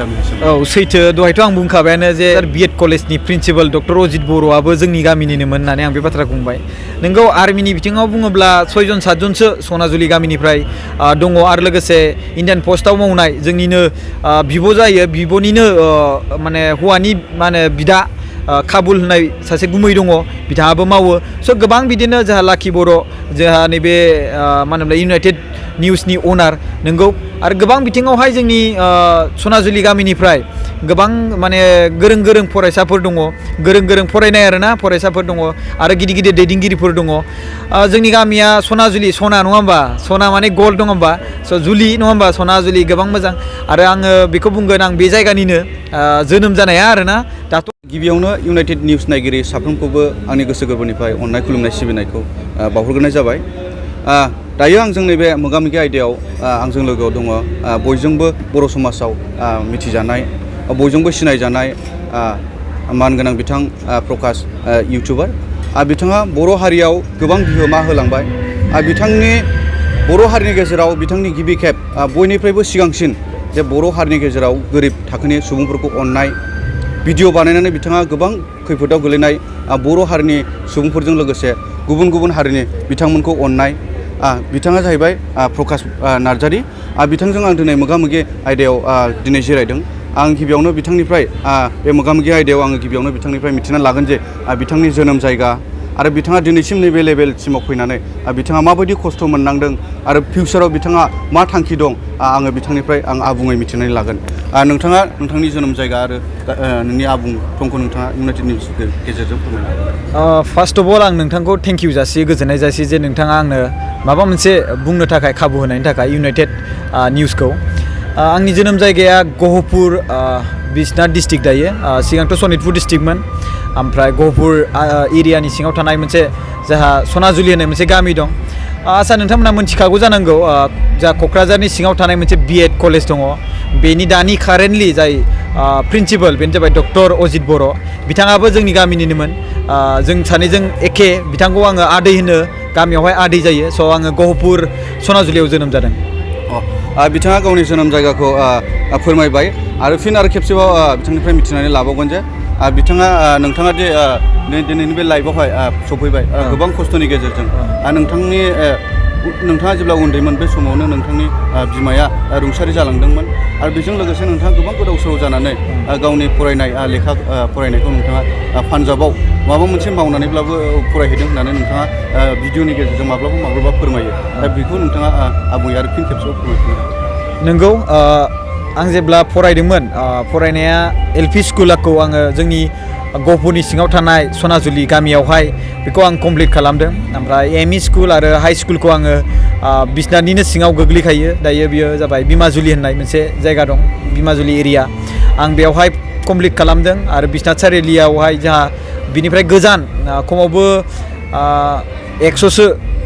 गामिनि सोमोन्दै। औ सैथो दहायथ' आं बुंखाबायानो जे बिएड कलेजनि प्रिन्सिपाल डक्टर अजित बर'आबो जोंनि गामिनिनोमोन होननानै आं बे बाथ्राखौ बुंबाय। नोंगौ आर्मिनि बिथिङाव बुङोब्ला 6 7 जनसो सनाजुलि गामिनिफ्राय दङ आरो लोगोसे इण्डियान पस्टआव मावनाय जोंनिनो बिब' जायो बिब'निनो माने हौवानि मा होनो बिदा काबुल होननाय सासे गुमै दङ बिथाङाबो मावो स' गोबां बिदिनो जोंहा लाखि बर' जोंहा नैबे मा होनोमोनलाय इउनाइटेड निउसनि अनार नोंगौ आरो गोबां बिथिङावहाय जोंनि सनाजुलि गामिनिफ्राय गोबां माने गोरों फरायसाफोर दङ गोरों फरायनाय आरोना फरायसाफोर दङ आरो गिदिर गिदिर दैदेनगिरिफोर दङ जोंनि गामिया सनाजुलि सना नङा होमबा सना माने गल्ड नङा होमबा स' जुलि नङा होमबा सनाजुलि गोबां मोजां आरो आङो बेखौ बुंगोन आं बे जायगानिनो जोनोम जानाया आरोना दाथ' गिबियावनो इउनाइटेड निउस नायगिरि साफ्रोमखौबो आंनि गोसो गोरबोनिफ्राय अननाय खुलुमनाय सिबिनायखौ बावहरग्रोनाय जाबाय। दायो आंजों नैबे मोगा-मोगि आयदायाव आंजों लोगोआव दङ बयजोंबो बर' समाजाव मिथिजानाय बयजोंबो सिनायजानाय मानगोनां बिथां प्रकाश इउटुबार बिथाङा बर' हारियाव गोबां बिहोमा होलांबाय बिथांनि बर' हारिनि गेजेराव बिथांनि गिबि खेब बयनिफ्रायबो सिगांसिन जे बर' हारिनि गेजेराव गोरिब थाखोनि सुबुंफोरखौ अननाय भिडिअ बानायनानै बिथाङा गोबां खैफोदाव गोलैनाय बर' हारिनि सुबुंफोरजों लोगोसे गुबुन गुबुन हारिनि बिथांमोनखौ अननाय बिथाङा जाहैबाय प्रकाश नार्जारी बिथांजों आं दिनै मोगा-मोगि आयदायाव दिनै जिरायदों। आं गिबियावनो बिथांनिफ्राय बे मोगा-मोगि आयदायाव आङो गिबियावनो बिथांनिफ्राय मिथिना लागोन जे बिथांनि जोनोम जायगा आरो बिथाङा दिनैसिम नैबे लेभेलसिमाव फैनानै बिथाङा माबायदि खस्थ' मोननांदों आरो फिउचाराव बिथाङा मा थांखि दं आङो बिथांनिफ्राय आं आबुङै मिथिनानै लागोन। नोंथाङा नोंथांनि जोनोम जायगा आरो नोंनि आबुं थंखौ नोंथाङा इउनाइटेड निउसनि गेजेरजों फोरमायनो हागोन। फार्स्ट अफ अल आं नोंथांखौ थेंक इउ जासियो गोजोननाय जासियो जे नोंथाङा आंनो माबा मोनसे बुंनो थाखाय खाबु होनायनि थाखाय इउनाइटेड निउसखौ। आंनि जोनोम जायगाया गहपुर बिश्वनाथ डिस्ट्रिक्ट दायो सिगांथ' सनितपुर डिस्ट्रिक्टमोन ओमफ्राय गहपुर एरियानि सिङाव थानाय मोनसे जोंहा सनाजुलि होननाय मोनसे गामि दं। आसा नोंथांमोना मिथिखागौ जानांगौ जा क'क्राझारनि सिङाव थानाय मोनसे बिएड कलेज दङ बेनि दानि कारेन्टलि जाय प्रिन्सिपाल बेनो जाबाय डक्टर अजित बर' बिथाङाबो जोंनि गामिनिनोमोन जों सानैजों एखे बिथांखौ आङो आदै होनो गामियावहाय आदै जायो स' आङो गहपुर सनाजुलियाव जोनोम जादों। बिथाङा गावनि जोनोम जायगाखौ फोरमायबाय आरो फिन आरो खेबसेबाव बिथांनिफ्राय मिथिनानै लाबावगोन जे बिथाङा नोंथाङा दि दिनैनि बे लाइफआवहाय सफैबाय गोबां खस्थ'नि गेजेरजों नोंथाङा जेब्ला उन्दैमोन बे समावनो नोंथांनि बिमाया रुंसारि जालांदोंमोन आरो बेजों लोगोसे नोंथाङा गोबां गोदाव सोराव जानानै गावनि फरायनाय लेखा फरायनायखौ नोंथाङा पान्जाबाव माबा मोनसे मावनानैब्लाबो फरायहैदों होननानै नोंथाङा भिडिअनि गेजेरजों माब्लाबा फोरमायो दा बेखौ नोंथाङा आबुङै आरो फिन खेबसेयाव फोरमायफिनो। नोंगौ आं जेब्ला फरायदोंमोन फरायनाया एलपि स्कुलखौ आङो जोंनि गहपुरनि सिङाव थानाय सनाजुलि गामियावहाय बेखौ आं कमप्लिट खालामदों ओमफ्राय एमइ स्कुल आरो हाइ स्कुलखौ आङो बिश्वनाथनिनो सिङाव गोग्लैखायो दायो बियो जाबाय बिमाजुलि होननाय मोनसे जायगा दं बिमाजुलि एरिया आं बेवहाय कमप्लिट खालामदों आरो बिश्वनाथ सारिआलियावहाय जोंहा बिनिफ्राय गोजान खमावबो 100सो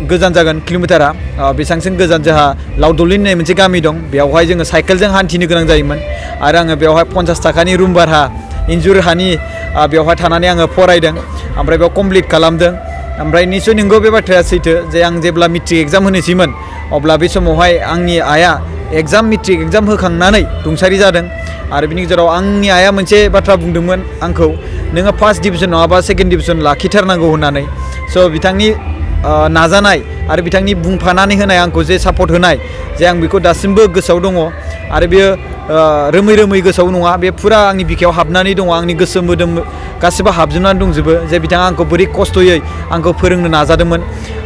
गोजान जागोन किल'मिटारा बेसेबांसिम गोजान जोंहा लावदलि होननाय मोनसे गामि दं बेवहाय जोङो साइकेलजों हान्थिनो गोनां जायोमोन आरो आङो बेवहाय 50 थाखानि रुम भारा इन्जुर हानि बेवहाय थानानै आङो फरायदों ओमफ्राय बेयाव कमप्लिट खालामदों ओमफ्राय निस्सय नंगौ बे बाथ्राया सैथो जे आं जेब्ला मेट्रिक एग्जाम होनोसैमोन अब्ला बे समावहाय आंनि आइया मेट्रिक एग्जाम होखांनानै रुंसारि जादों आरो बिनि गेजेराव आंनि आइया मोनसे बाथ्रा बुंदोंमोन आंखौ नोङो फार्स्ट डिभिजन नङाबा सेकेन्ड डिभिजन लाखिथारनांगौ होननानै स' बिथांनि नाजानाय आरो बिथांनि बुंफानानै होनाय आंखौ जे सापर्ट होनाय जे आं बेखौ दासिमबो गोसोआव दङ आरो बेयो रोमै गोसोआव नङा बे फुरा आंनि बिखायाव हाबनानै दङ आंनि गोसो मोदोम गासिबो हाबजोबनानै दंजोबो जे बिथाङा आंखौ बोरै खस्थ'यै आंखौ फोरोंनो नाजादोंमोन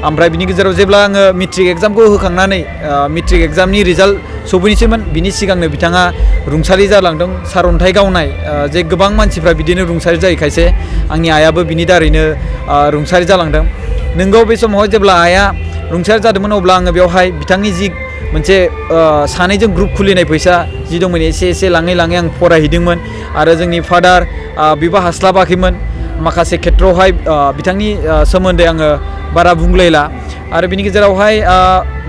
ओमफ्राय बिनि गेजेराव जेब्ला आङो मेट्रिक एग्जामखौ होखांनानै मेट्रिक एग्जामनि रिजाल्ट सफैनोसैमोन बिनि सिगांनो बिथाङा रुंसारि जालांदों सारअन्थाइ गावनाय जे गोबां मानसिफ्रा बिदिनो रुंसारि जायो खायसे आंनि आइयाबो बिनि दारैनो रुंसारि जालांदों। नोंगौ बे समावहाय जेब्ला आइया रुंसारि जादोंमोन अब्ला आङो बेवहाय बिथांनि जि मोनसे सानैजों ग्रुप खुलिनाय फैसा जि दंमोन एसे लाङै आं फरायहैदोंमोन आरो जोंनि फादार बेबो हास्लाबाखैमोन माखासे खेथ्रआवहाय बिथांनि सोमोन्दै आङो बारा बुंलायला आरो बिनि गेजेरावहाय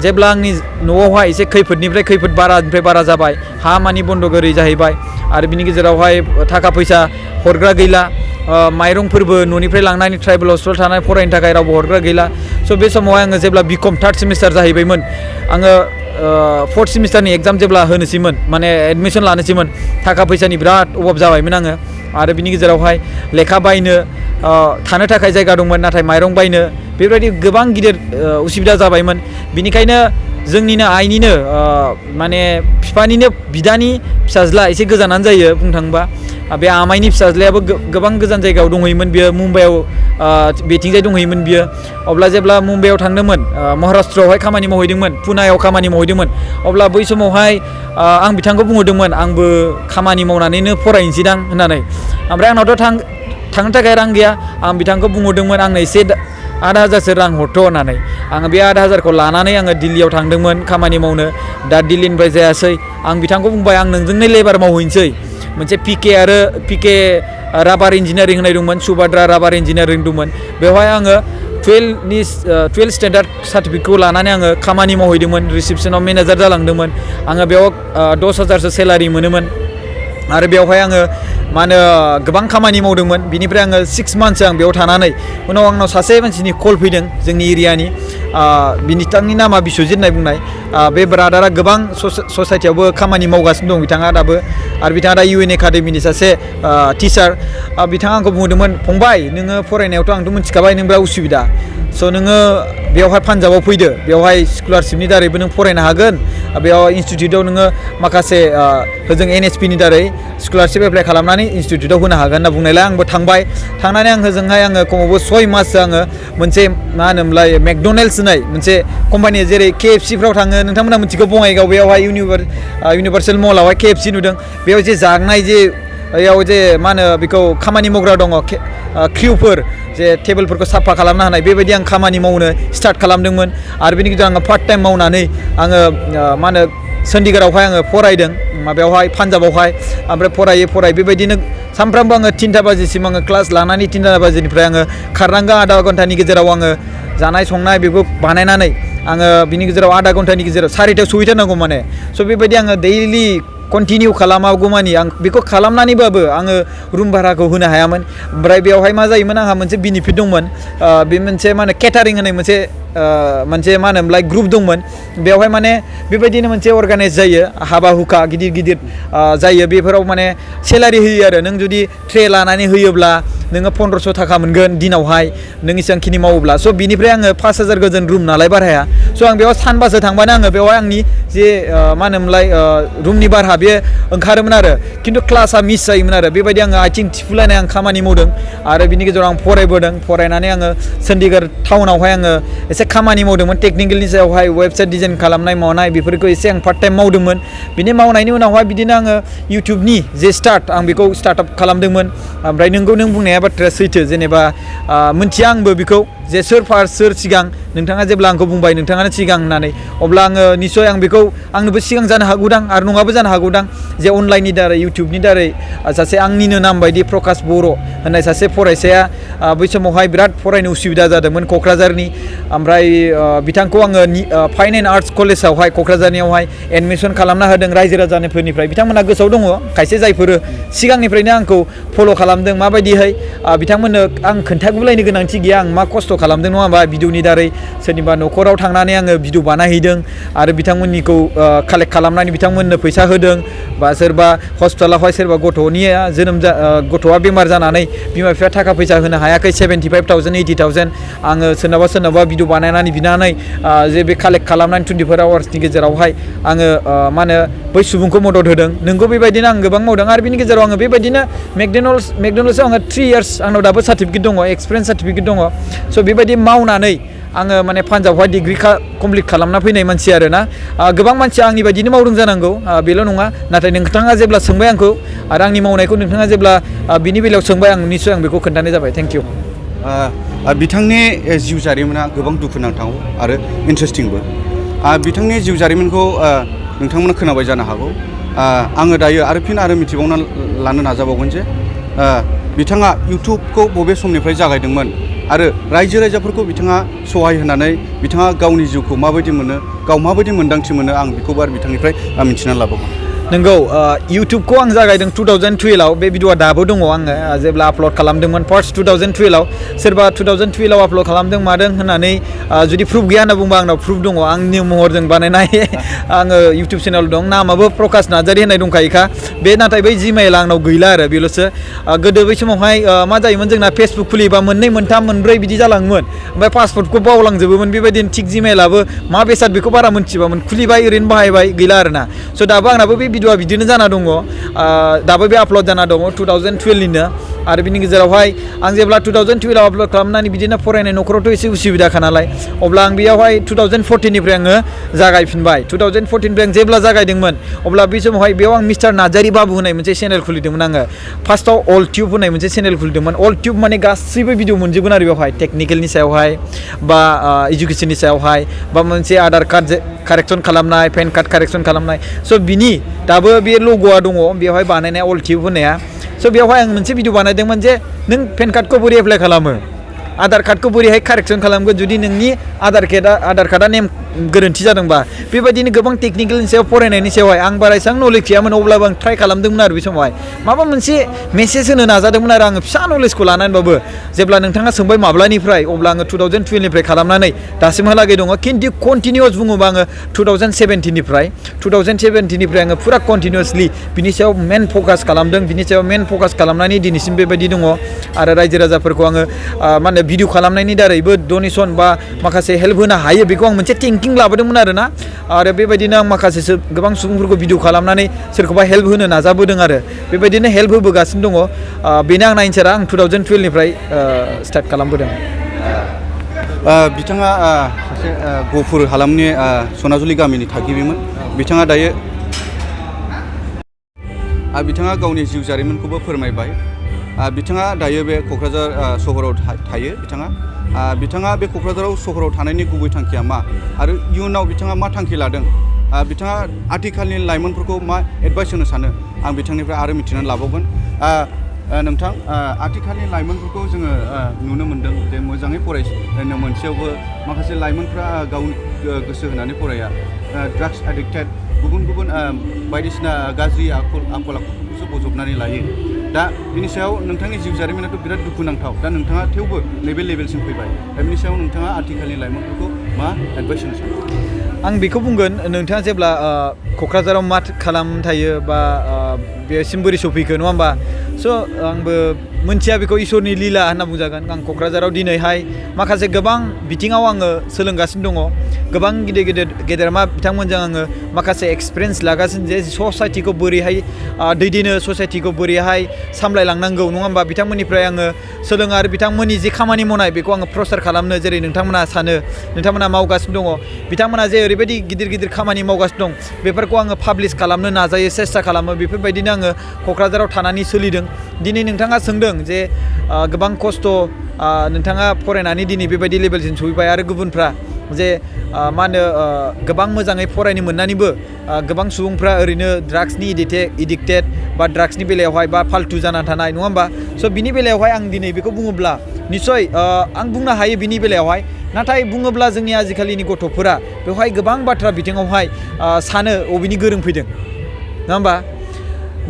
जेब्ला आंनि न'आवहाय एसे खैफोदनिफ्राय खैफोद बारानिफ्राय बारा जाबाय हा मानि बन्दक ओरै जाहैबाय आरो बिनि गेजेरावहाय थाखा फैसा हरग्रा गैला माइरंफोरबो न'निफ्राय लांनानै ट्राइबेल हस्टेलाव थानाय फरायनो थाखाय रावबो हरग्रा गैला स' बे समावहाय आङो जेब्ला बिकम थार्ड सेमिस्टार जाहैबायमोन आङो 4th सेमिस्टारनि एग्जाम जेब्ला होनोसैमोन माने एडमिसन लानोसैमोन थाखा फैसानि बिराद अभाब जाबायमोन आङो आरो बिनि गेजेरावहाय लेखा बायनो थानो थाखाय जायगा दंमोन नाथाय माइरं बायनो बेबायदि गोबां गिदिर उसुबिदा जाबायमोन बिनिखायनो जोंनिनो आइनिनो माने बिफानिनो बिदानि फिसाज्ला एसे गोजानानो जायो बुंनो थाङोबा बे आमाइनि फिसाज्लायाबो गोबां गोजान जायगायाव दंहैयोमोन बियो मुम्बाइआव बेथिंजाय दंहैयोमोन बियो अब्ला जेब्ला मुम्बाइआव थांदोंमोन महाराष्ट्रआवहाय खामानि मावहैदोंमोन पुनायाव खामानि मावहैदोंमोन अब्ला बै समावहाय आं बिथांखौ बुंहरदोंमोन आंबो खामानि मावनानैनो फरायनोसैदां होननानै ओमफ्राय आंनावथ' थांनो थाखाय रां गैया आं बिथांखौ बुंहरदोंमोन आंनो एसे 8,000सो रां हरथ' होननानै आङो बे 8,000खौ लानानै आङो दिल्लीयाव थांदोंमोन खामानि मावनो दा दिल्लीनिफ्राय जायासै आं बिथांखौ बुंबाय आं नोंजोंनो लेबार मावहैनोसै मोनसे पिके राबार इन्जिनियारिं होनाय दंमोन सुबाद्रा राबार इन्जिनियारिं दंमोन बेवहाय आङो 12 स्टेन्डार्ड सार्टिफिकेटखौ लानानै आङो खामानि मावहैदोंमोन रिसेपसनाव मेनेजार जालांदोंमोन आङो बेयाव 10,000सो सेलारि मोनोमोन आरो बेवहाय आङो मा होनो गोबां खामानि मावदोंमोन बिनिफ्राय आङो 6 मान्थसो आं बेयाव थानानै उनाव आंनाव सासे मानसिनि कल फैदों जोंनि एरियानि बिथांनि नामा बिश्वजित होननाय बुंनाय बे ब्रादारा गोबां ससाइटियावबो खामानि मावगासिनो दं बिथाङा दाबो आरो बिथाङा दा UN एकाडेमिनि सासे टिचार बिथाङा आंखौ बुंदोंमोन फंबाय नोङो फरायनायावथ' आंथ' मिथिखाबाय नों बिराद उसुबिदा स' नोङो बेवहाय पान्जाबाव फैदो बेवहाय स्कलारशिपनि दारैबो नों फरायनो हागोन बेयाव इनस्टिटिउटआव नोङो माखासे होजों NSP नि दारै स्कलारशिप एप्लाइ खालामनानै इनस्टिटिउटआव होनो हागोन होनना बुंनायलाय आंबो थांबाय थांनानै आं होजोंहाय आङो खमावबो 6 माससो आङो मोनसे मा होनोमोनलाय मेकड'नेल्ड्स होननाय मोनसे कम्पानि जेरै KFCफ्राव थाङो नोंथांमोना मिथिगौ बङाइगाव बेयावहाय इउनिभार्सेल मलावहाय KFC नुदों बेयाव जे जानाय जे बेयाव जे मा होनो बेखौ खामानि मावग्रा दङ क्रिउफोर जे टेबोलफोरखौ साफा खालामनो हानाय बेबायदि आं खामानि मावनो स्टार्ट खालामदोंमोन आरो बेनि गेजेराव आङो पार्ट टाइम मावनानै आङो मा होनो चन्डीगढ़आवहाय आङो फरायदों माबायावहाय पान्जाबावहाय ओमफ्राय फराय बेबायदिनो सानफ्रामबो आङो 3टा बाजिसिम आङो क्लास लानानै 3टा बाजिनिफ्राय आङो खारनांगौ आधा घन्टानि गेजेराव आङो जानाय संनाय बेखौ बानायनानै आङो बिनि गेजेराव आधा घन्टानि गेजेराव 4टायाव सहैथारनांगौ माने स' बेबायदि आङो दैलि कन्टिनिउ खालामागौमानि आं बेखौ खालामनानैबाबो आङो रुम भाराखौ होनो हायामोन ओमफ्राय बेवहाय मा जायोमोन आंहा मोनसे बेनिफिट दंमोन बे मोनसे मा होनो केटारिं होननाय मोनसे मा होनोमोनलाय ग्रुप दंमोन बेवहाय माने बेबायदिनो मोनसे अर्गानाइज जायो हाबा हुखा गिदिर जायो बेफोराव माने सेलारि होयो आरो नों जुदि ट्रे लानानै होयोब्ला नोङो 1500 थाखा मोनगोन दिनावहाय नों इसेबांखिनि मावोब्ला स' बिनिफ्राय आङो 5,000 गोजोन रुम नालाय भाराया स' आं बेयाव सानबासो थांबानो आङो बेवहाय आंनि जे मा होनोमोनलाय रुमनि भारा बेयो ओंखारोमोन आरो खिन्थु क्लासा मिस जायोमोन आरो बेबायदि आङो आथिं थिफुलायनाय आं खामानि मावदों आरो बिनि गेजेराव आं फरायनानै आङो चन्डीगढ़ टाउनावहाय आङो एसे खामानि मावदोंमोन टेकनिकेलनि सायावहाय वेबसाइट डिजाइन खालामनाय मावनाय बेफोरखौ एसे आं पार्ट टाइम मावदोंमोन बिनि मावनायनि उनावहाय बिदिनो आङो इउटुबनि जे आं बेखौ स्टार्टआप खालामदोंमोन ओमफ्राय नोंगौ नों बुंनाया बाथ्राया सैथो जेनेबा मोनथिया आंबो बेखौ जे सोर फार्स्ट सोर सिगां नोंथाङा जेब्ला आंखौ बुंबाय नोंथाङानो सिगां होननानै अब्ला आङो निस्सय आं बेखौ आंनोबो सिगां जानो हागौदां आरो नङाबो जानो हागौदां जे अनलाइननि दारै इउटुबनि दारै सासे आंनिनो नाम बायदि प्रकाश बर' होननाय सासे फरायसाया बै समावहाय बिराद फरायनो उसुबिदा जादोंमोन क'क्राझारनि ओमफ्राय बिथांखौ आङो फाइन एन्ड आर्टस कलेजावहाय क'क्राझारनियावहाय एडमिसन खालामना होदों रायजो राजाफोरनिफ्राय बिथांमोना गोसोआव दङ खायसे जायफोर सिगांनिफ्रायनो आंखौ फल' खालामदों माबायदिहाय बिथांमोननो आं खोन्थागुलायनो गोनांथि गैया आं मा खस्थ' खालामदों नङा होमबा भिडिअनि दारै सोरनिबा न'खराव थांनानै आङो भिडिअ बानायहैदों आरो बिथांमोननिखौ कालेक्ट खालामनानै बिथांमोननो फैसा होदों बा सोरबा हस्पिटालावहाय सोरबा गथ'आ बेमार जानानै बिमा बिफाया थाखा फैसा होनो हायाखै 75,000 80,000 आङो सोरनाबा भिडिअ बानायनानै बिनानै जे बे कालेक्ट खालामनानै 24 आवार्सनि गेजेरावहाय आङो मा होनो बै सुबुंखौ मदद होदों नोंगौ बेबायदिनो आं गोबां मावदों आरो बिनि गेजेराव आङो बेबायदिनो मेकड'नेल्ड्सआव आङो 3 इयार्स आंनाव दाबो सार्टिफिकेट दङ एक्सपिरियेन्स सार्टिफिकेट दङ स' बेबायदि मावनानै आङो माने पान्जाबावहाय डिग्रि कमप्लिट खालामना फैनाय मानसि आरोना गोबां मानसिया आंनि बायदिनो मावदों जानांगौ बेल' नङा नाथाय नोंथाङा जेब्ला सोंबाय आंखौ आरो आंनि मावनायखौ नोंथाङा जेब्ला बिनि बेलायाव सोंबाय आं निस्सय आं बेखौ खोन्थानाय जाबाय थेंक इउ बिथांनि जिउ जारिमिना गोबां दुखुनांथाव आरो इन्टारेस्टिंबो बिथांनि जिउ जारिमिनखौ नोंथांमोना खोनाबाय जानो हागौ आङो दायो आरो फिन मिथिबावना लानो नाजाबावगोन जे बिथाङा इउटुबखौ बबे समनिफ्राय जागायदोंमोन आरो रायजो राजाफोरखौ बिथाङा सहाय होनानै बिथाङा गावनि जिउखौ माबायदि मोनो गाव माबायदि मोन्दांथि मोनो आं बेखौबो आरो बिथांनिफ्राय मिथिनानै लाबावगोन नंगौ इउटुबखौ आं जागायदों 2012आव बे भिडिअआ दाबो दङ आङो जेब्ला आपल'ड खालामदोंमोन फार्स्ट 2012आव सोरबा 2012आव आपल'ड खालामदों मादों होननानै जुदि प्रुफ गैया होनना बुंबा आंनाव प्रुफ दङ आंनि महरजों बानायनाय आङो इउटुब चेनेल दं नामाबो प्रकाश नार्जारी होननाय दंखायोखा बे नाथाय बै जिमेइला आंनाव गैला आरो बेल'सो गोदो बै समावहाय मा जायोमोन जोंना फेसबुक खुलिबा मोननै मोनथाम मोनब्रै बिदि जालाङोमोन ओमफ्राय पासवर्डखौ बावलांजोबोमोन बेबायदिनो थिग जिमेइलाबो मा बेसाद बेखौ बारा मोनथिबामोन खुलिबाय ओरैनो बाहायबाय गैला आरोना स' दाबो आंनाबो बे भिडिअआ बिदिनो जाना दङ दाबो बे आपल'ड जाना दङ 2012निनो आरो बिनि गेजेरावहाय आं जेब्ला 2012आव आपल'ड खालामनानै बिदिनो फरायनाय न'खरावथ' एसे उसुबिदाखा नालाय अब्ला आं बेयावहाय 2014निफ्राय आङो जागायफिनबाय 2014निफ्राय आं जेब्ला जागायदोंमोन अब्ला बे समावहाय बेयाव आं मिस्टार नार्जारी बाबु होननाय मोनसे चेनेल खुलिदोंमोन आङो फार्स्टआव अल टिउब होननाय मोनसे चेनेल खुलिदोंमोन अल टिउब माने गासैबो भिडिअ मोनजोबगोन आरो बेवहाय टेकनिकेलनि सायावहाय बा इडुकेसननि सायावहाय बा मोनसे आधार कार्ड कारेक्सन खालामनाय पेन कार्ड कारेक्सन खालामनाय स' बिनि दाबो बे लग'आ दङ बेवहाय बानायनाय अल टिउब होननाया स' बेवहाय आं मोनसे भिडिअ बानायदोंमोन जे नों पेन कार्डखौ बोरै एप्लाइ खालामो आधार कार्डखौ बोरैहाय कारेक्सन खालामगोन जुदि नोंनि आधार कार्डआ नेम गोरोन्थि जादोंबा बेबायदिनो गोबां टेकनिकेलनि सायाव फरायनायनि सायावहाय आं बारा एसेबां नलेज गैयामोन अब्लाबो आं ट्राइ खालामदोंमोन आरो बे समावहाय माबा मोनसे मेसेज होनो नाजादोंमोन आरो आङो फिसा नलेजखौ लानानैबाबो जेब्ला नोंथाङा सोंबाय माब्लानिफ्राय अब्ला आङो 2012निफ्राय खालामनानै दासिमहालागै दङ खिन्थु कन्टिनिउस बुङोबा आङो 2017निफ्राय आङो फुरा कन्टिनिउसलि बिनि सायाव मेन फकास खालामदों बिनि सायाव मेन फकास खालामनानै दिनैसिम बेबायदि दङ आरो रायजो राजाफोरखौ आङो मा होनो भिडिअ खालामनायनि दारैबो डनेसन बा माखासे हेल्प होनो हायो बेखौ आं मोनसे थिंकिं लाबोदोंमोन आरोना आरो बेबायदिनो आं माखासे गोबां सुबुंफोरखौ भिडिअ खालामनानै सोरखौबा हेल्प होनो नाजाबोदों आरो बेबायदिनो हेल्प होबोगासिनो दङ बेनो आंना एन्सारा आं 2012निफ्राय स्टार्ट खालामबोदों बिथाङा सासे गफुर हालामनि सनाजुलि गामिनि थागिबिमोन बिथाङा दायो बिथाङा गावनि जिउ जारिमिनखौबो फोरमायबाय बिथाङा दायो बे क'क्राझार सहराव थायो बिथाङा बे क'क्राझाराव सहराव थानायनि गुबै थांखिया मा आरो इयुनाव बिथाङा मा थांखि लादों बिथाङा आथिखालनि लाइमोनफोरखौ मा एडभाइस होनो सानो आं बिथांनिफ्राय आरो मिथिनानै लाबावगोन नोंथां आथिखालनि लाइमोनफोरखौ जोङो नुनो मोन्दों जे मोजाङै फरायनो मोनसेयावबो माखासे लाइमोनफ्रा गावनि गोसो होनानै फराया ड्राग्स एडिक्टेड गुबुन बायदिसिना गाज्रि आखल आखुफोरखौसो बजबनानै लायो दा बिनि सायाव नोंथांनि जिउ जारिमिनाथ' बिराद दुखुनांथाव दा नोंथाङा थेवबो नैबे लेभेलसिम फैबाय दा बिनि सायाव नोंथाङा आथिखालनि लाइमोनफोरखौ मा एडभाइस होनो सानो आं बेखौ बुंगोन नोंथाङा जेब्ला क'क्राझाराव मा खालामनानै थायो बा बेसिम बोरै सफैखो नङा होमबा स' आंबो मोनथिया बेखौ इसोरनि लीला होनना बुंजागोन आं क'क्राझाराव दिनैहाय माखासे गोबां बिथिङाव आङो सोलोंगासिनो दङ गोबां गेदेरमा बिथांमोनजों आङो माखासे एक्सपिरियेन्स लागासिनो जे ससाइटिखौ बोरैहाय दैदेनो ससाइटिखौ बोरैहाय सामलायलांनांगौ नङा होमबा बिथांमोननिफ्राय आङो सोलोङो आरो बिथांमोननि जि खामानि मावनाय बेखौ आङो प्रसार खालामनो जेरै नोंथांमोना सानो नोंथांमोना मावगासिनो दङ बिथांमोना जे ओरैबायदि गिदिर खामानि मावगासिनो दं बेफोरखौ आङो पाब्लिश खालामनो नाजायो सेस्था खालामो बेफोरबायदिनो आङो क'क्राझाराव थानानै सोलिदों दिनै नोंथाङा सोंदों जे गोबां खस्थ' नोंथाङा फरायनानै दिनै बेबायदि लेभेलसिम सफैबाय आरो गुबुनफ्रा जे मा होनो गोबां मोजाङै फरायनो मोननानैबो गोबां सुबुंफ्रा ओरैनो ड्राग्सनि एडिक्टेड बा ड्राग्सनि बेलायावहाय बा फाल्थु जाना थानाय नङा होमबा स' बिनि बेलायावहाय आं दिनै बेखौ बुङोब्ला निस्सय आं बुंनो हायो बिनि बेलायावहाय नाथाय बुङोब्ला जोंनि आजिखालिनि गथ'फोरा बेवहाय गोबां बाथ्रा बिथिङावहाय सानो अबेनि गोरों फैदों नङा होमबा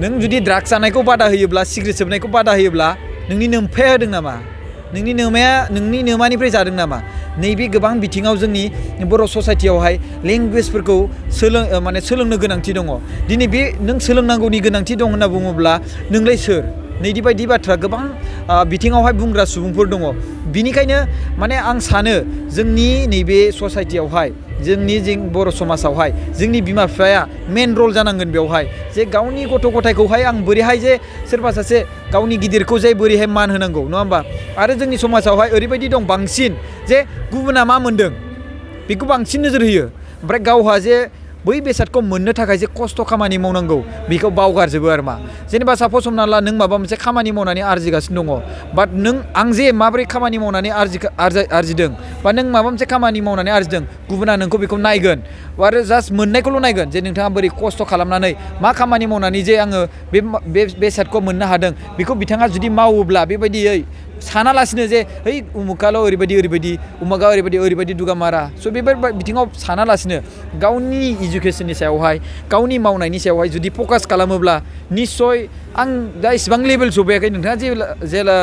नों जुदि ड्राग्स जानायखौ बादा होयोब्ला सिगारेट सोबनायखौ बादा होयोब्ला नोंनि नोमफाया होदों नामा नोंनि नोमानिफ्राय जादों नामा नैबे गोबां बिथिङाव जोंनि बर' ससाइटियावहाय लेंगुवेजफोरखौ सोलोंनो गोनांथि दङ दिनै बे नों सोलोंनांगौनि गोनांथि दं होनना बुङोब्ला नोंलाय सोर नैदि बायदि बाथ्रा गोबां बिथिङावहाय बुंग्रा सुबुंफोर दङ बिनिखायनो माने आं सानो जोंनि नैबे ससाइटियावहाय जोंनि बर' समाजावहाय जोंनि बिमा बिफाया मेन रल जानांगोन बेवहाय जे गावनि गथ' गथायखौहाय आं बोरैहाय जे सोरबा सासे गावनि गिदिरखौ जे बोरैहाय मान होनांगौ नङा होमबा आरो जोंनि समाजावहाय ओरैबायदि दं बांसिन जे गुबुना मा मोन्दों बेखौ बांसिन नोजोर होयो ओमफ्राय गावहा जे बै बेसादखौ मोननो थाखाय जे खस्थ' खामानि मावनांगौ बेखौ बावगारजोबो आरो मा जेनेबा सापस हमना ला नों माबा मोनसे खामानि मावनानै आरजिगासिनो दङ बाट आं जे माबोरै खामानि मावनानै आरजिदों बा नों माबा मोनसे खामानि मावनानै आरजिदों गुबुना नोंखौ बेखौ नायगोन आरो जास्ट मोननायखौल' नायगोन जे नोंथाङा बोरै खस्थ' खालामनानै मा खामानि मावनानै जे आङो बे बेसादखौ मोननो हादों बेखौ बिथाङा जुदि मावोब्ला बेबायदियै सानालासिनो जे है उमुकाल' ओरैबायदि उमुका ओरैबायदि दुगामारा स' बेफोर बिथिङाव सानालासिनो गावनि इडुकेसननि सायावहाय गावनि मावनायनि सायावहाय जुदि फकास खालामोब्ला निस्सय आं दा इसिबां लेभेल सौफैयाखै नोंथाङा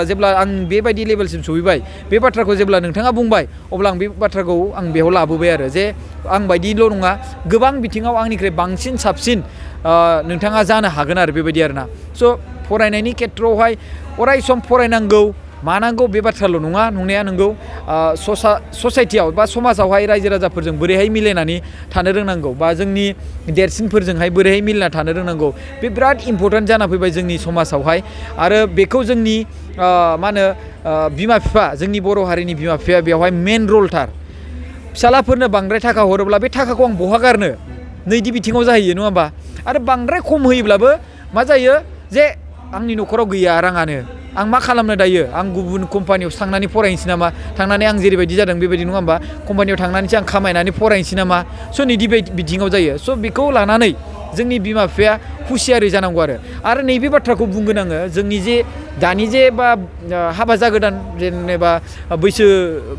जेब्ला आं बेबायदि लेभेलसिम सौफैबाय बे बाथ्राखौ जेब्ला नोंथाङा बुंबाय अब्ला आं बे बाथ्राखौ आं बेयाव लाबोबाय आरो जे आं बायदिल' नङा गोबां बिथिङाव आंनिख्रुइ बांसिन साबसिन नोंथाङा जानो हागोन आरो बेबायदि आरोना स' फरायनायनि खेथ्रआवहाय अराय सम फरायनांगौ मानांगौ बे बाथ्राल' नङा नंनाया नंगौ ससाइटियाव बा समाजावहाय रायजो राजाफोरजों बोरैहाय मिलायनानै थानो रोंनांगौ बा जोंनि देरसिनफोरजोंहाय बोरैहाय मिलायना थानो रोंनांगौ बे बिराद इम्परटेन्ट जाना फैबाय जोंनि समाजावहाय आरो बेखौ जोंनि मा होनो बिमा बिफा जोंनि बर' हारिनि बिमा बिफाया बेवहाय मेन रलथार फिसालाफोरनो बांद्राय थाखा हरोब्ला बे थाखाखौ आं बहा गारनो नैदि बिथिङाव जाहैयो नङा होमबा आरो बांद्राय खम होयोब्लाबो मा जायो जे आंनि न'खराव गैया राङानो आं मा खालामनो दायो आं गुबुन कम्पानियावसो थांनानै फरायनोसै नामा थांनानै आं जेरैबायदि जादों बेबायदि नङा होमबा कम्पानियाव थांनानैसो आं खामायनानै फरायनोसै नामा स' नैदि बिथिङाव जायो स' बेखौ लानानै जोंनि बिमा बिफाया हुसियारि जानांगौ आरो नैबे बाथ्राखौ बुंगोन आङो जोंनि जे दानि जे बा हाबा जागोदान जेनेबा बैसो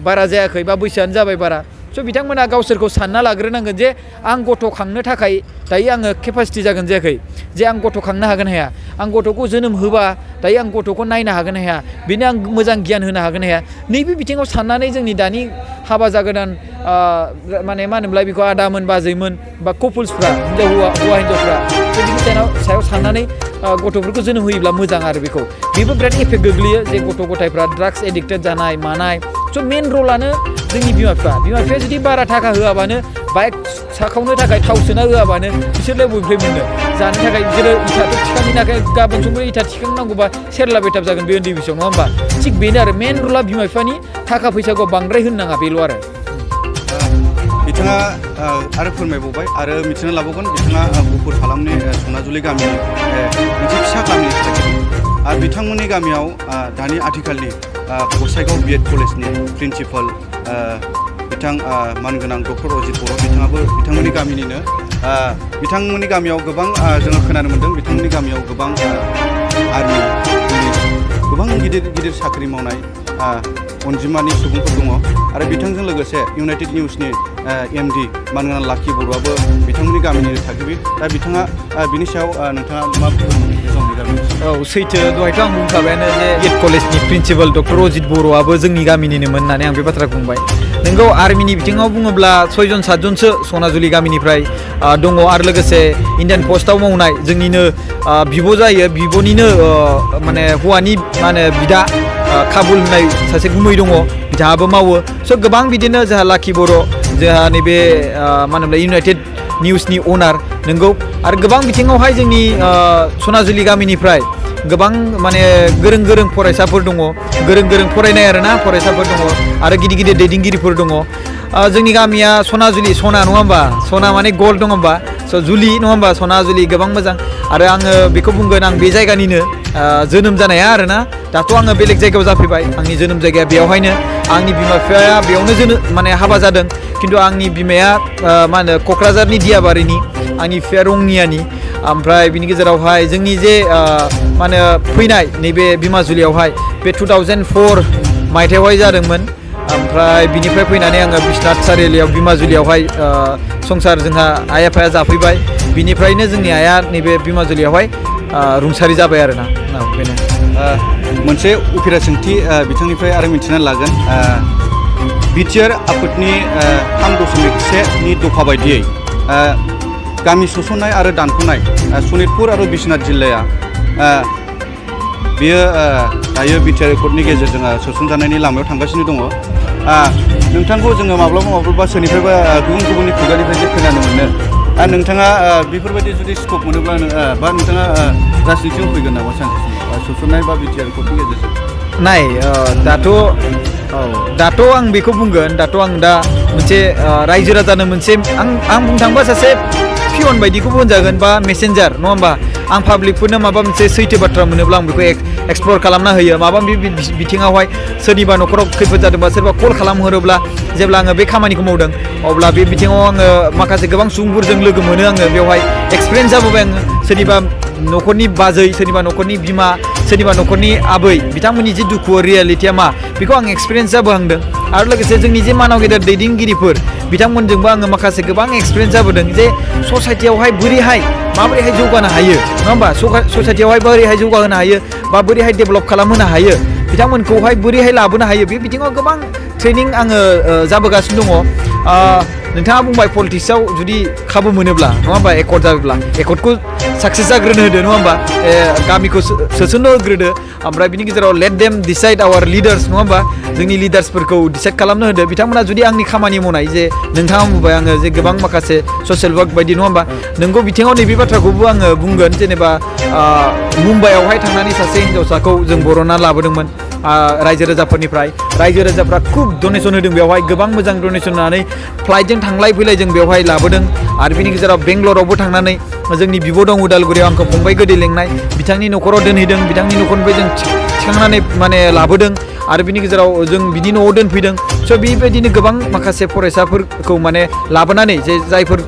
बारा जायाखै बा बैसोआनो जाबाय बारा स' बिथांमोना गावसोरखौ सानना लाग्रोनांगोन जे आं गथ' खांनो थाखाय दायो आङो केपासिटि जागोन जायाखै जे आं गथ' खांनो हागोन हाया आं गथ'खौ जोनोम होबा दायो आं गथ'खौ नायनो हागोन हाया बेनो आं मोजां गियान होनो हागोन हाया नैबे बिथिङाव साननानै जोंनि दानि हाबा जागोदान माने मा होनोमोनलाय बेखौ आदामोन बाजैमोन बा कपुल्सफ्रा हौवा हिन्जावफ्रा बिनि सायाव साननानै गथ'फोरखौ जोनोम होयोब्ला मोजां आरो बेबो बिराद इफेक्ट गोग्लैयो जे गथ' गथायफ्रा ड्राग्स एडिक्टेड जानाय मानाय स' मेन रलानो जोंनि बिमा बिफाया जुदि बारा थाखा होआबानो बाइक साखावनो थाखाय थाव सोना होआबानो बिसोरलाय बबेनिफ्राय मोननो जानो थाखाय बिसोरो इथाथ' थिखांनो थाखाय गाबोन समफोर इथा थिखांनांगौबा सेरला बेथाब जागोन बे उन्दै बैसोआव नङा होमबा थिग बेनो आरो मेन रला बिमा बिफानि थाखा फैसाखौ बांद्राय होनो नाङा बेल' आरो बिथाङा आरो फोरमायबावबाय आरो मिथिनो लाबावगोन बिथाङा गुफुर हालामनि सनाजुलि गामिनि मोनसे फिसा गामिनि थागिबि आरो बिथांमोननि गामियाव दानि आथिखालनि गसाइगाव बिएड कलेजनि प्रिन्सिपाल बिथां मानगोनां डक्टर अजित बर' बिथाङाबो बिथांमोननि गामिनिनो बिथांमोननि गामियाव गोबां जोङो खोनानो मोन्दों बिथांमोननि गामियाव गोबां आर्मि पुलिस गोबां गिदिर साख्रि मावनाय अनजिमानि सुबुंफोर दङ आरो बिथांजों लोगोसे इउनाइटेड निउसनि एमडि मानगोनां लाखि बर'आबो बिथांमोननि गामिनि थागिबि दा बिथाङा बिनि सायाव नोंथाङा मा औ सैथो दहायथ' आं बुंखाबायानो जे बिएड कलेजनि प्रिन्सिपाल डक्टर अजित बर'आबो जोंनि गामिनिनोमोन होननानै आं बे बाथ्राखौ बुंबाय नोंगौ आर्मिनि बिथिङाव बुङोब्ला 6 7जनसो सनाजुलि गामिनिफ्राय दङ आरो लोगोसे इण्डियान पस्टआव मावनाय जोंनिनो बिब' जायो बिब'निनो माने हौवानि मा होनो बिदा काबुल होननाय सासे गुमै दङ बिथाङाबो मावो स' गोबां बिदिनो जोंहा लाखि बर' जोंहा नैबे मा होनोमोनलाय इउनाइटेड निउसनि अनार नोंगौ आरो गोबां बिथिङावहाय जोंनि सनाजुलि गामिनिफ्राय गोबां माने गोरों फरायसाफोर दङ गोरों फरायनाय आरोना फरायसाफोर दङ आरो गिदिर दैदेनगिरिफोर दङ जोंनि गामिया सनाजुलि सना नङा होमबा सना माने गल्ड नङा होमबा स' जुलि नङा होमबा सनाजुलि गोबां मोजां आरो आङो बेखौ बुंगोन आं बे जायगानिनो जोनोम जानाया आरोना दाथ' आङो बेलेग जायगायाव जाफैबाय आंनि जोनोम जायगाया बेयावहायनो आंनि बिमा बिफाया बेयावनो माने हाबा जादों खिन्थु आंनि बिमाया मा होनो क'क्राझारनि दियाबारिनि आंनि बिफाया रङियानि ओमफ्राय बिनि गेजेरावहाय जोंनि जे मा होनो फैनाय नैबे बिमाजुलियावहाय बे 2004 मायथाइयावहाय जादोंमोन ओमफ्राय बिनिफ्राय फैनानै आङो बिश्वनाथ सारिआलियाव बिमाजुलियावहाय संसार जोंहा आइ आफाया जाफैबाय बिनिफ्रायनो जोंनि आइया नैबे बिमाजुलियावहाय रुंसारि जाबाय आरोना बेनो मोनसे उफेरा सोंथि बिथांनिफ्राय आरो मिथिनानै लागोन बिटिआर आफादनि 3.1 दफा बायदियै गामि सोसननाय आरो दानख'नाय सनितपुर आरो बिश्वनाथ जिल्लाया बेयो दायो बिटिआर एकर्डनि गेजेरजों सोसनजानायनि लामायाव थांगासिनो दङ नोंथांखौ जोङो माब्लाबा सोरनिफ्रायबा गुबुननि खुगानिफ्राय जे खोनानो मोनो नोंथाङा बेफोरबायदि जुदि स्कप मोनोब्ला बा नोंथाङा राजनितियाव फैगोन नामा सानसे सोसननाय बा बिटिआर एकर्डनि गेजेरजों नाय दाथ' आं बेखौ बुंगोन दाथ' आं दा मोनसे रायजो राजानो मोनसे आं बुंनो थांबा सासे पियन बायदिखौबो होनजागोन बा मेसेन्जार नङा होमबा आं पाब्लिकफोरनो माबा मोनसे सैथो बाथ्रा मोनोब्ला आं बेखौ एक्सप्लर खालामना होयो माबा बिथिङावहाय सोरनिबा न'खराव खैफोद जादोंबा सोरबा कल खालामहरोब्ला जेब्ला आङो बे खामानिखौ मावदों अब्ला बे बिथिङाव आङो माखासे गोबां सुबुंफोरजों लोगो मोनो आङो बेवहाय एक्सपिरियेन्स जाबोबाय आङो सोरनिबा न'खरनि बाजै सोरनिबा न'खरनि बिमा सोरनिबा न'खरनि आबै बिथांमोननि जे दुखु रियेलिटिया मा बेखौ आं एक्सपिरियेन्स जाबोहांदों आरो लोगोसे जोंनि जे मानाव गेदेर दैदेनगिरिफोर बिथांमोनजोंबो आङो माखासे गोबां एक्सपिरियेन्स जाबोदों जे ससाइटियावहाय बोरैहाय माबोरैहाय जौगानो हायो नङा होमबा ससाइटियावहाय बोरैहाय जौगाहोनो हायो बा बोरैहाय डेभेलप खालामहोनो हायो बिथांमोनखौहाय बोरैहाय लाबोनो हायो बे बिथिङाव गोबां ट्रेनिं आङो जाबोगासिनो दङ नोंथाङा बुंबाय पलिटिक्सआव जुदि खाबु मोनोब्ला नङा होमबा एकर्ड जायोब्ला एकर्डखौ साक्सेस जाग्रोनो होदो नङा होमबा गामिखौ सोसननो होग्रोदो ओमफ्राय बिनि गेजेराव लेट देम डिसाइड आवार लिडार्स नङा होमबा जोंनि लिडार्सफोरखौ डिसाइड खालामनो होदो बिथांमोना जुदि आंनि खामानि मावनाय जे नोंथाङा बुंबाय आङो जे गोबां माखासे ससियेल वार्क बायदि नङा होमबा नोंगौ बिथिङाव नैबे बाथ्राखौबो आङो बुंगोन जेनेबा मुम्बाइआवहाय थांनानै सासे हिन्जावसाखौ जों बर'ना लाबोदोंमोन रायजो राजाफोरनिफ्राय रायजो राजाफ्रा खुब डनेसन होदों बेवहाय गोबां मोजां डनेसन होनानै फ्लाइटजों थांलाय फैलाय जों बेवहाय लाबोदों आरो बिनि गेजेराव बेंगलरावबो थांनानै जोंनि बिब' दं उदालगुरियाव आंखौ फंबाय गोदै लेंनाय बिथांनि न'खराव दोनहैदों बिथांनि न'खरनिफ्राय जों थिखांनानै माने लाबोदों आरो बिनि गेजेराव जों बिनि न'आव दोनफैदों स' बेबायदिनो गोबां माखासे फरायसाफोरखौ माने लाबोनानै जे जायफोर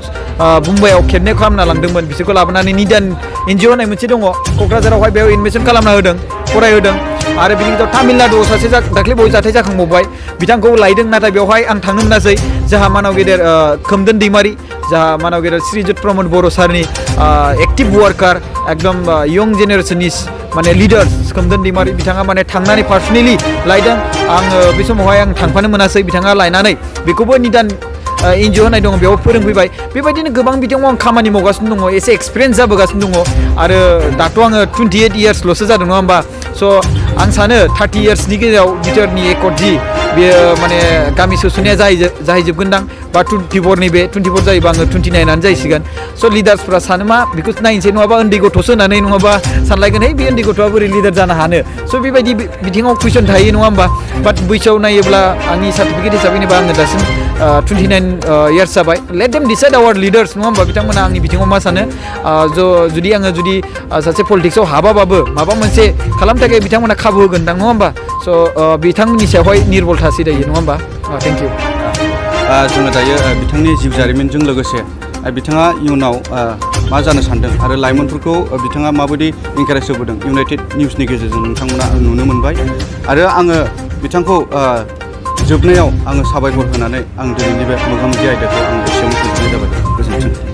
मुम्बाइआव खेबने खालामना लांदोंमोन बिसोरखौ लाबोनानै निदान एनजिअ होननाय मोनसे दङ क'क्राझारावहाय बेयाव एडमिसन खालामना होदों फरायहोदों आरो बिनि गेजेराव तामिलनाडुआव सासे दाख्लै बावै जाथाय जाखांबावबाय बिथांखौ लायदों नाथाय बेवहाय आं थांनो मोनासै जोंहा मानाव गेदेर खोमदोन दैमारि जोंहा मानाव गेदेर श्रीजुत प्रमद बर' सारनि एक्टिभ वार्कार एकदम यं जेनेरेसननि माने लिडार्स खोमदोन दैमारि बिथाङा माने थांनानै पार्सनेलि लायदों आङो बे समावहाय आं थांफानो मोनासै बिथाङा लायनानै बेखौबो निदान एनजिअ होनाय दङ बेयाव फोरोंफैबाय बेबायदिनो गोबां बिथिङाव आं खामानि मावगासिनो दङ एसे एक्सपिरियेन्स जाबोगासिनो दङ आरो दाथ' आङो 28 इयार्सल'सो जादों नङा होमबा स' आं सानो 30 इयार्सनि गेजेराव बिटोरनि एकर्ड जि बेयो माने गामि सोसननाया जाहैजोबगोनदां बा 24 नैबे 24 जायोबा आङो 29आनो जाहैसिगोन स' लिडार्सफ्रा सानो मा बेखौ नायनोसै नङाबा उन्दै गथ'सो होननानै नङाबा सानलायगोन है बे उन्दै गथ'आ बोरै लिडार जानो हानो स' बेबायदि बिथिङाव कुइसन थायो नङा होमबा बाट बैसोआव नायोब्ला आंनि सार्टिफिकेट हिसाबै नायोबा आङो दासिम 29 इयार्स जाबाय लेट देम डिसाइड आवार लिडार्स नङा होमबा बिथांमोना आंनि बिथिङाव मा सानो जुदि आङो सासे पलिटिक्सआव हाबाबाबो माबा मोनसे खालामनो थाखाय बिथांमोना खाबु होगोनदां नङा होमबा स' बिथांमोननि सायावहाय निर्भर थासै दायो नङा होमबा थेंक इउ जोङो दायो बिथांनि जिउ जारिमिनजों लोगोसे बिथाङा इयुनाव मा जानो सानदों आरो लाइमोनफोरखौ बिथाङा माबायदि इनकारेज होबोदों इउनाइटेड निउसनि गेजेरजों नोंथांमोना नुनो मोनबाय आरो आङो बिथांखौ जोबनायाव आङो साबायखर होनानै आं दिनैनि बे मोगा मोगि आयदाखौ आं एसेयावनो फोजोबनाय जाबाय गोजोन्थों